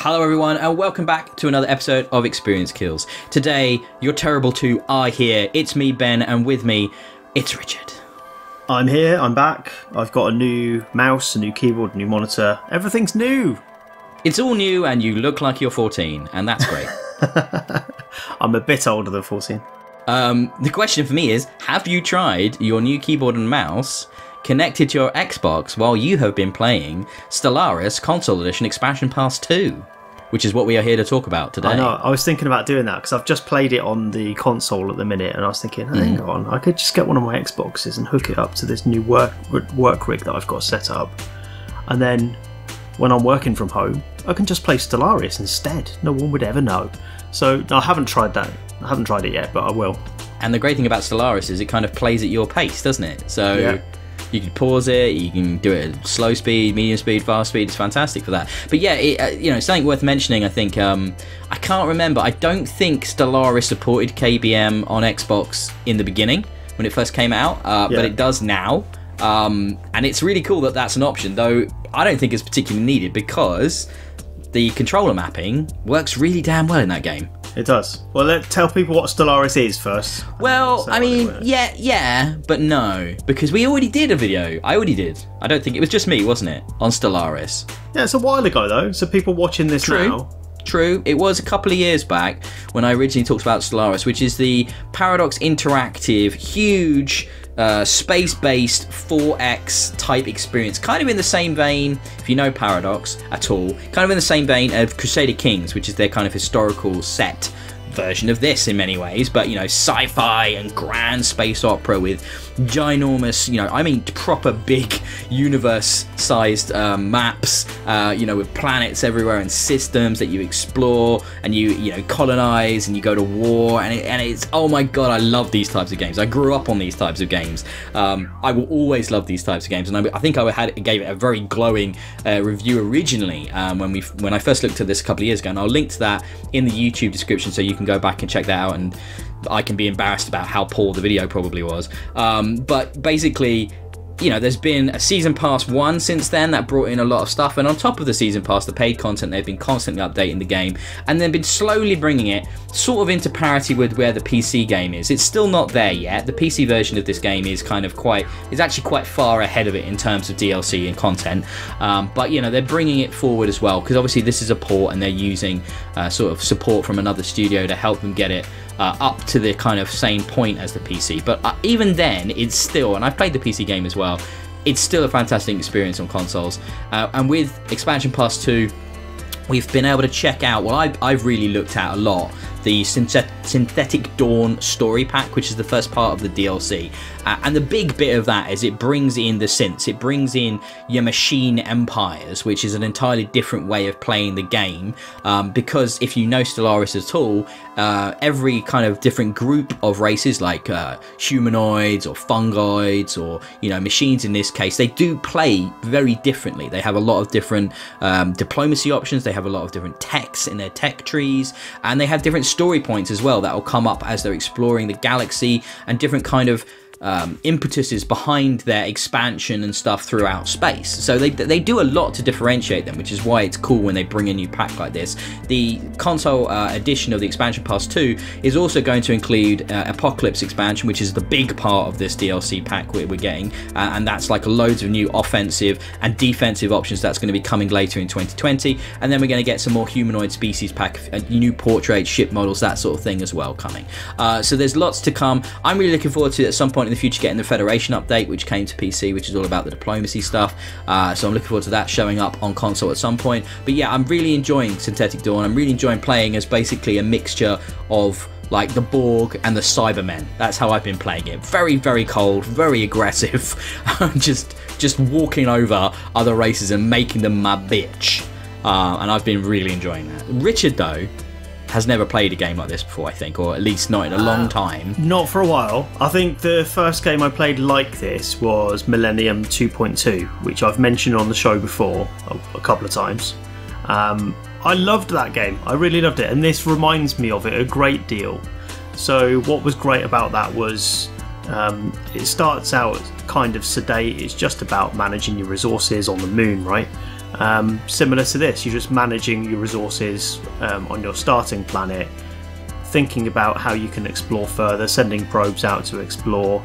Hello everyone and welcome back to another episode of Experience Kills. Today, your terrible two are here. It's me, Ben, and with me, it's Richard. I'm here, I'm back. I've got a new mouse, a new keyboard, a new monitor. Everything's new. It's all new and you look like you're 14, and that's great. I'm a bit older than 14. The question for me is, have you tried your new keyboard and mouse connected to your Xbox while you have been playing Stellaris Console Edition Expansion Pass 2? Which is what we are here to talk about today. I know, I was thinking about doing that because I've just played it on the console at the minute and I was thinking, hang on, I could just get one of my Xboxes and hook it up to this new work rig that I've got set up. And then when I'm working from home, I can just play Stellaris instead. No one would ever know. So no, I haven't tried that. I haven't tried it yet, but I will. And the great thing about Stellaris is it kind of plays at your pace, doesn't it? So yeah. You can pause it, you can do it at slow speed, medium speed, fast speed. It's fantastic for that. But yeah, it's something worth mentioning. I think I can't remember. I don't think Stellaris supported KBM on Xbox in the beginning when it first came out, but it does now. And it's really cool that that's an option, though I don't think it's particularly needed because the controller mapping works really damn well in that game. It does. Well, let's tell people what Stellaris is first. Well, I mean, yeah, but no, because we already did a video. I already did. I don't think it was just me, wasn't it, on Stellaris? Yeah, it's a while ago though. So people watching this now. True. It was a couple of years back when I originally talked about Stellaris, which is the Paradox interactive, huge, space-based 4X type experience, kind of in the same vein, if you know Paradox at all, kind of in the same vein of Crusader Kings, which is their kind of historical set version of this in many ways, but sci-fi and grand space opera with ginormous, I mean proper big universe-sized maps, with planets everywhere and systems that you explore and you colonize and you go to war, and it's, oh my god, I love these types of games. I grew up on these types of games. I will always love these types of games, and I think I gave it a very glowing review originally when I first looked at this a couple of years ago, and I'll link to that in the YouTube description so you can go back and check that out, and I can be embarrassed about how poor the video probably was. But basically, there's been a Season Pass 1 since then that brought in a lot of stuff, and on top of the Season Pass, the paid content, they've been constantly updating the game, and they've been slowly bringing it sort of into parity with where the PC game is. It's still not there yet. The PC version of this game is actually quite far ahead of it in terms of DLC and content, but they're bringing it forward as well, because obviously this is a port and they're using sort of support from another studio to help them get it up to the kind of same point as the PC. But even then, it's still, and I've played the PC game as well, it's still a fantastic experience on consoles. And with Expansion Pass 2, we've been able to check out, I've really looked at a lot, the Synthetic Dawn story pack, which is the first part of the DLC. And the big bit of that is it brings in the synths, it brings in your machine empires, which is an entirely different way of playing the game, because if you know Stellaris at all, every kind of different group of races, like humanoids or fungoids or machines in this case, they do play very differently. They have a lot of different diplomacy options, they have a lot of different techs in their tech trees, and they have different story points as well that will come up as they're exploring the galaxy, and different kind of impetuses behind their expansion and stuff throughout space. So they do a lot to differentiate them, which is why it's cool when they bring a new pack like this. The console edition of the Expansion Pass 2 is also going to include Apocalypse expansion, which is the big part of this DLC pack we're getting, and that's like loads of new offensive and defensive options that's going to be coming later in 2020. And then we're going to get some more humanoid species pack, new portraits, ship models, that sort of thing as well coming. So there's lots to come. I'm really looking forward to at some point in the future getting the Federation update, which came to PC, which is all about the diplomacy stuff. So I'm looking forward to that showing up on console at some point. But yeah, I'm really enjoying Synthetic Dawn. I'm really enjoying playing as basically a mixture of like the Borg and the Cybermen. That's how I've been playing it. Very, very cold, very aggressive. just walking over other races and making them my bitch. And I've been really enjoying that. Richard, though, has never played a game like this before, I think, or at least not in a long time. Not for a while. I think the first game I played like this was Millennium 2.2, which I've mentioned on the show before a couple of times. I loved that game. I really loved it, and this reminds me of it a great deal. So what was great about that was It starts out kind of sedate. It's just about managing your resources on the moon, right? Similar to this, you're just managing your resources on your starting planet, thinking about how you can explore further, sending probes out to explore.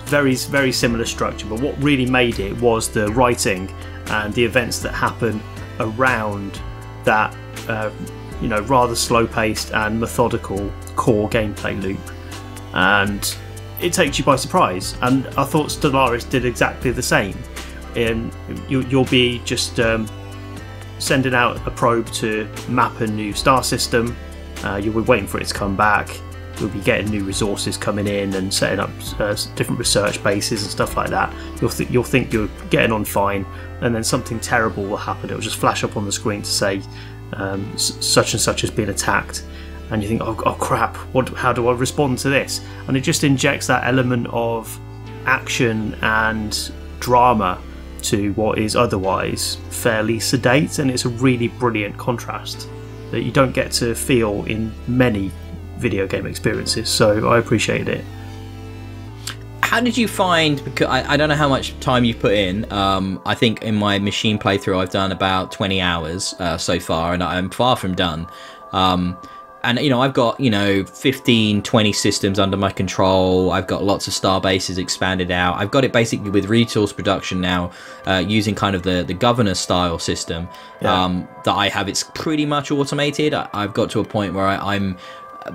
Very, very similar structure, but what really made it was the writing and the events that happen around that, rather slow-paced and methodical core gameplay loop. And it takes you by surprise, and I thought Stellaris did exactly the same. You'll be just sending out a probe to map a new star system. You'll be waiting for it to come back. You'll be getting new resources coming in and setting up different research bases and stuff like that. You'll think you're getting on fine, and then something terrible will happen. It'll just flash up on the screen to say such and such has been attacked, and you think, oh crap, how do I respond to this? And it just injects that element of action and drama to what is otherwise fairly sedate, and it's a really brilliant contrast that you don't get to feel in many video game experiences, so I appreciated it. How did you find, because I don't know how much time you've put in, I think in my machine playthrough I've done about 20 hours so far, and I'm far from done. And, I've got, 15, 20 systems under my control. I've got lots of star bases expanded out. I've got it basically with resource production now, using kind of the governor style system that I have. It's pretty much automated. I've got to a point where I'm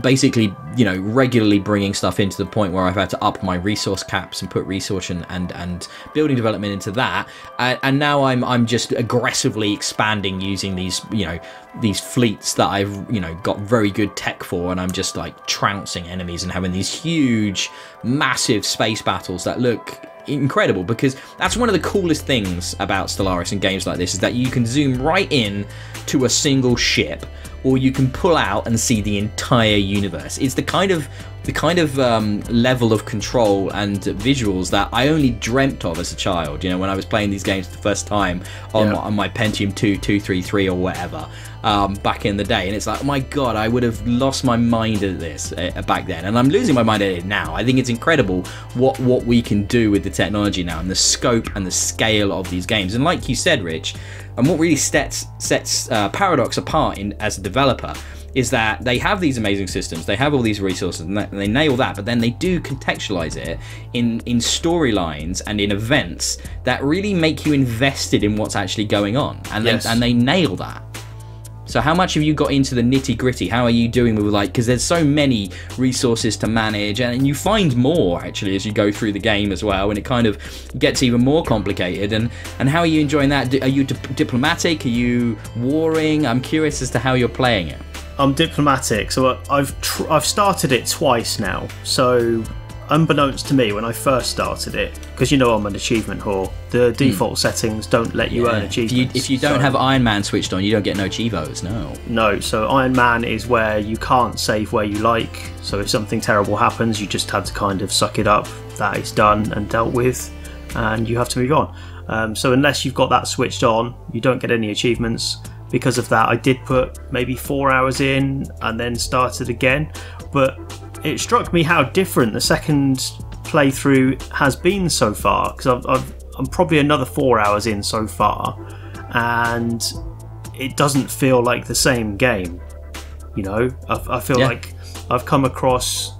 basically, regularly bringing stuff into the point where I've had to up my resource caps and put research and building development into that. And now I'm just aggressively expanding using these fleets that I've got very good tech for, and I'm just like trouncing enemies and having these huge, massive space battles that look incredible, because that's one of the coolest things about Stellaris and games like this, is that you can zoom right in to a single ship, or you can pull out and see the entire universe. It's the kind of level of control and visuals that I only dreamt of as a child, when I was playing these games for the first time on my Pentium 233 or whatever, back in the day. And it's like, oh my god, I would have lost my mind at this back then, and I'm losing my mind at it now. I think it's incredible what we can do with the technology now, and the scope and the scale of these games. And like you said, Rich, and what really sets Paradox apart as a developer is that they have these amazing systems, they have all these resources, and they nail that, but then they do contextualize it in storylines and in events that really make you invested in what's actually going on, and they nail that. So how much have you got into the nitty gritty? How are you doing with, because there's so many resources to manage, and you find more actually as you go through the game as well, and it kind of gets even more complicated. And how are you enjoying that? Are you diplomatic? Are you warring? I'm curious as to how you're playing it. I'm diplomatic, so I've started it twice now. So unbeknownst to me when I first started it, because I'm an achievement whore, the default settings don't let you earn achievements. If you don't have Iron Man switched on, you don't get no Chivos, No, so Iron Man is where you can't save where you like, so if something terrible happens, you just have to kind of suck it up, that is done and dealt with, and you have to move on. So unless you've got that switched on, you don't get any achievements. Because of that, I did put maybe 4 hours in and then started again, but it struck me how different the second playthrough has been so far, because I'm probably another 4 hours in so far, and it doesn't feel like the same game. I feel like I've come across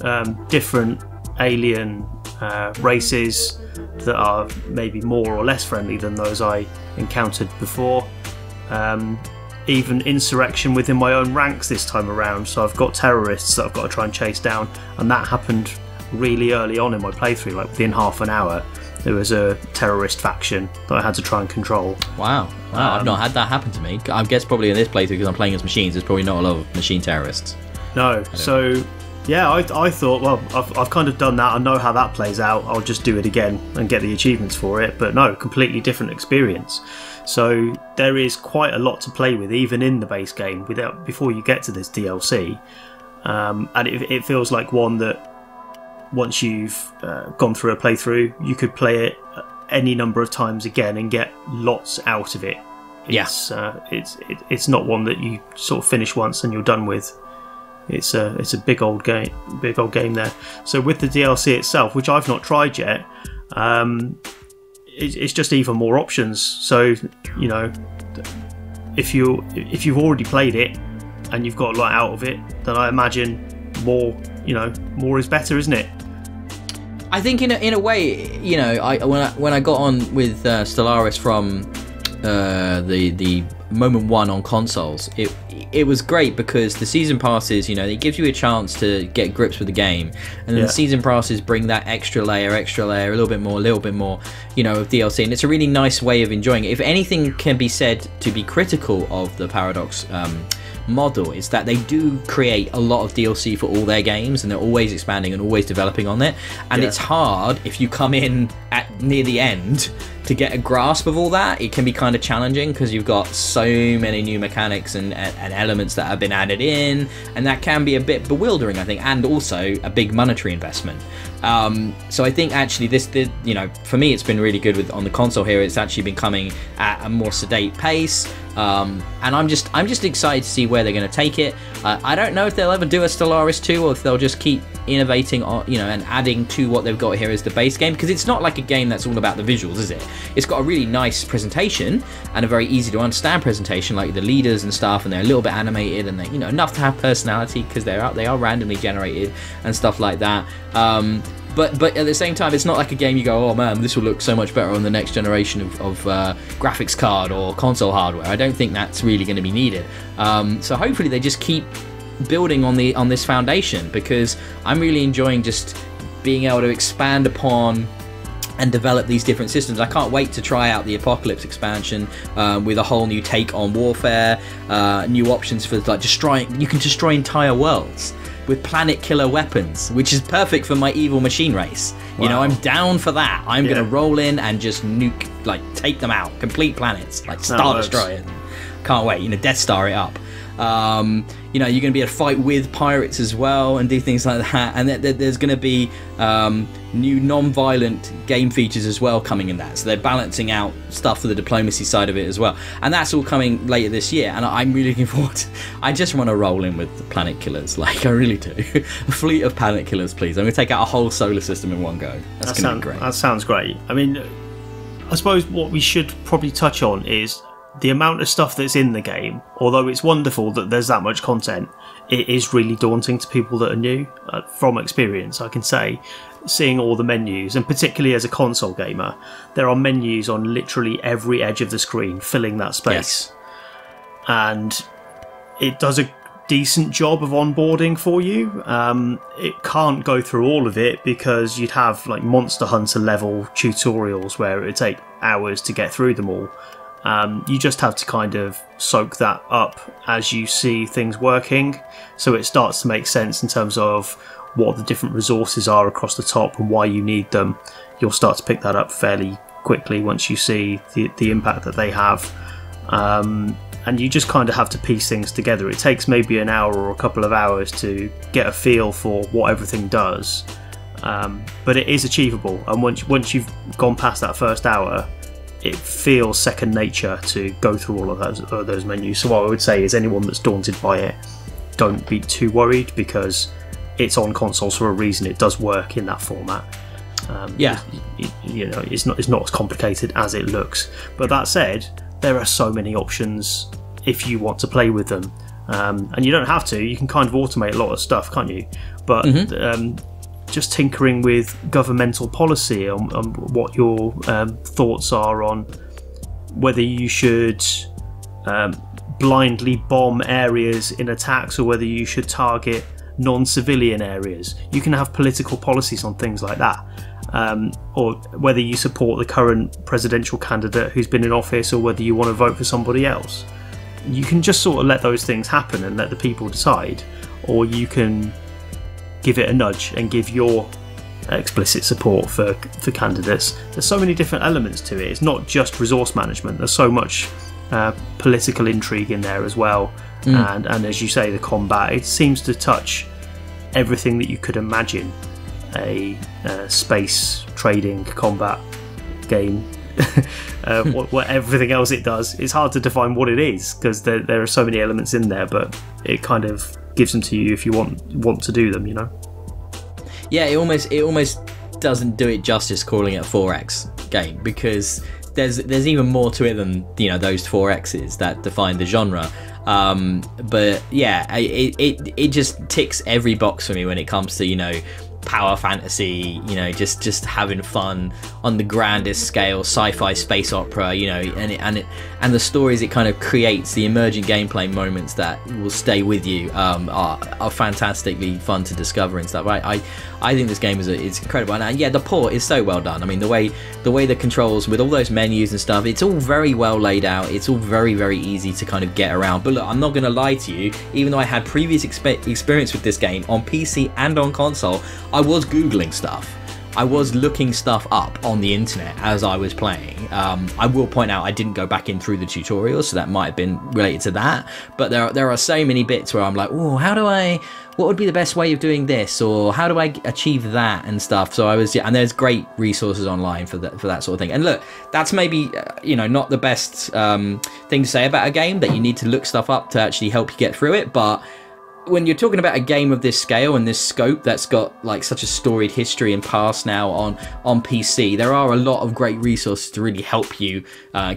different alien races that are maybe more or less friendly than those I encountered before. Even insurrection within my own ranks this time around, so I've got terrorists that I've got to try and chase down, and that happened really early on in my playthrough, like within half an hour there was a terrorist faction that I had to try and control. Wow, I've not had that happen to me. I guess probably in this playthrough, because I'm playing as machines, there's probably not a lot of machine terrorists. No, so yeah, I thought, well, I've kind of done that, I know how that plays out, I'll just do it again and get the achievements for it, but no, completely different experience. So there is quite a lot to play with, even in the base game, before you get to this DLC. And it feels like one that, once you've gone through a playthrough, you could play it any number of times again and get lots out of it. It's not one that you sort of finish once and you're done with. It's a big old game there. So with the DLC itself, which I've not tried yet, it's just even more options. So you know, if you've already played it and you've got a lot out of it, then I imagine more is better, isn't it? I think in a way, you know, when I got on with Stellaris from the moment one on consoles, it was great because the season passes, you know, it gives you a chance to get grips with the game, and then the season passes bring that extra layer, a little bit more, you know, of DLC, and it's a really nice way of enjoying it. If anything can be said to be critical of the Paradox model, is that they do create a lot of DLC for all their games, and they're always expanding and always developing on it, and it's hard if you come in at near the end to get a grasp of all that. It can be kind of challenging because you've got so many new mechanics and elements that have been added in, and that can be a bit bewildering, I think, and also a big monetary investment. So I think actually this, you know, for me it's been really good on the console here. It's actually been coming at a more sedate pace, and I'm just excited to see where they're going to take it. I don't know if they'll ever do a Stellaris 2 or if they'll just keep innovating on, you know, and adding to what they've got here as the base game, because it's not like a game that's all about the visuals, is it? It's got a really nice presentation and a very easy to understand presentation, like the leaders and stuff, and they're a little bit animated, and they, you know, enough to have personality because they are randomly generated and stuff like that. But at the same time, it's not like a game you go, oh man, this will look so much better on the next generation of graphics card or console hardware. I don't think that's really going to be needed. So hopefully they just keep building on this foundation, because I'm really enjoying just being able to expand upon and develop these different systems. I can't wait to try out the Apocalypse expansion with a whole new take on warfare, new options for like you can destroy entire worlds with planet killer weapons, which is perfect for my evil machine race. Wow. You know, I'm down for that. I'm gonna roll in and just nuke, like take them out, complete planets, like Star Destroyer. Can't wait, you know, Death Star it up. You know, you're going to be able to fight with pirates as well and do things like that, and there's going to be new non-violent game features as well coming in that, so they're balancing out stuff for the diplomacy side of it as well, and that's all coming later this year, and I'm really looking forward to, I just want to roll in with the planet killers, like I really do. A fleet of planet killers, please. I'm going to take out a whole solar system in one go. That's going to be great. That sounds great. I mean, I suppose what we should probably touch on is the amount of stuff that's in the game. Although it's wonderful that there's that much content, it is really daunting to people that are new. From experience, I can say, seeing all the menus, and particularly as a console gamer, there are menus on literally every edge of the screen, filling that space. Yes. And it does a decent job of onboarding for you. It can't go through all of it because you'd have like Monster Hunter level tutorials where it would take hours to get through them all. You just have to kind of soak that up as you see things working, so it starts to make sense in terms of what the different resources are across the top and why you need them. You'll start to pick that up fairly quickly once you see the impact that they have, and you just kind of have to piece things together. It takes maybe an hour or a couple of hours to get a feel for what everything does, but it is achievable, and once you've gone past that first hour, it feels second nature to go through all of those menus. So what I would say is anyone that's daunted by it, don't be too worried, because it's on consoles for a reason. It does work in that format. You know, it's not as complicated as it looks. But that said, there are so many options if you want to play with them, and you don't have to. You can kind of automate a lot of stuff, can't you? But just tinkering with governmental policy on what your thoughts are on whether you should blindly bomb areas in attacks or whether you should target non-civilian areas. You can have political policies on things like that, or whether you support the current presidential candidate who's been in office or whether you want to vote for somebody else. You can just sort of let those things happen and let the people decide, or you can give it a nudge and give your explicit support for candidates. There's so many different elements to it. It's not just resource management. There's so much political intrigue in there as well, and as you say, the combat, it seems to touch everything that you could imagine a space trading combat game what everything else it does. It's hard to define what it is because there are so many elements in there, but it kind of gives them to you if you want to do them, you know. Yeah, it almost doesn't do it justice calling it a 4X game, because there's even more to it than, you know, those 4Xs that define the genre. But yeah, it just ticks every box for me when it comes to, you know, power fantasy, you know, just having fun on the grandest scale, sci-fi space opera, you know, and the stories it kind of creates, the emergent gameplay moments that will stay with you, are fantastically fun to discover and stuff. I think this game is incredible, and yeah, the port is so well done. I mean, the way the controls with all those menus and stuff, it's all very well laid out. It's all very, very easy to kind of get around. But look, I'm not going to lie to you, even though I had previous experience with this game on PC and on console, I was Googling stuff. I was looking stuff up on the internet as I was playing. I will point out I didn't go back in through the tutorials, so that might have been related to that. But there are so many bits where I'm like, oh, what would be the best way of doing this, or how do I achieve that and stuff. So and there's great resources online for that sort of thing. And look, that's maybe you know, not the best thing to say about a game, that you need to look stuff up to actually help you get through it, but when you're talking about a game of this scale and this scope that's got like such a storied history and past now on PC, there are a lot of great resources to really help you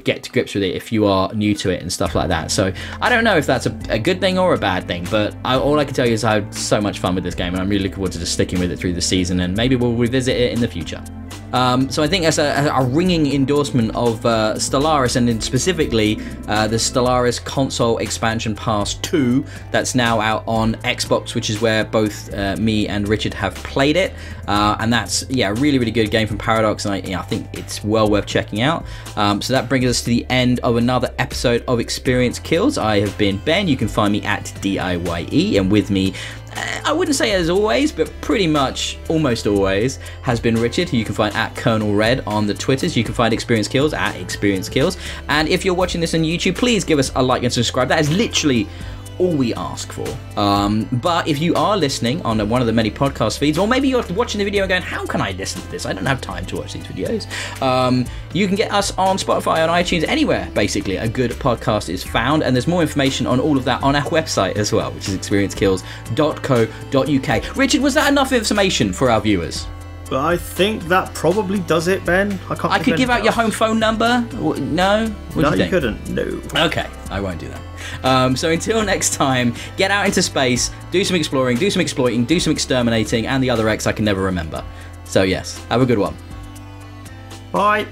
get to grips with it if you are new to it and stuff like that. So I don't know if that's a good thing or a bad thing, but all I can tell you is I had so much fun with this game, and I'm really looking forward to just sticking with it through the season, and maybe we'll revisit it in the future. So I think that's a ringing endorsement of Stellaris, and then specifically the Stellaris console expansion pass 2 that's now out on Xbox, which is where both me and Richard have played it, and that's a really, really good game from Paradox, and I think it's well worth checking out. So that brings us to the end of another episode of Experience Kills. I have been Ben. You can find me at DIYE, and with me, I wouldn't say as always, but pretty much almost always, has been Richard, who you can find at Colonel Red on the Twitters. You can find Experience Kills at Experience Kills. And if you're watching this on YouTube, please give us a like and subscribe. That is literally all we ask for. But if you are listening on one of the many podcast feeds, or maybe you're watching the video and going, how can I listen to this? I don't have time to watch these videos. You can get us on Spotify, on iTunes, anywhere basically a good podcast is found, and there's more information on all of that on our website as well, which is experiencekills.co.uk. Richard, was that enough information for our viewers? But I think that probably does it, Ben. I could give out your home phone number. No? No, you couldn't. No. Okay, I won't do that. So until next time, get out into space, do some exploring, do some exploiting, do some exterminating, and the other X I can never remember. So yes, have a good one. Bye.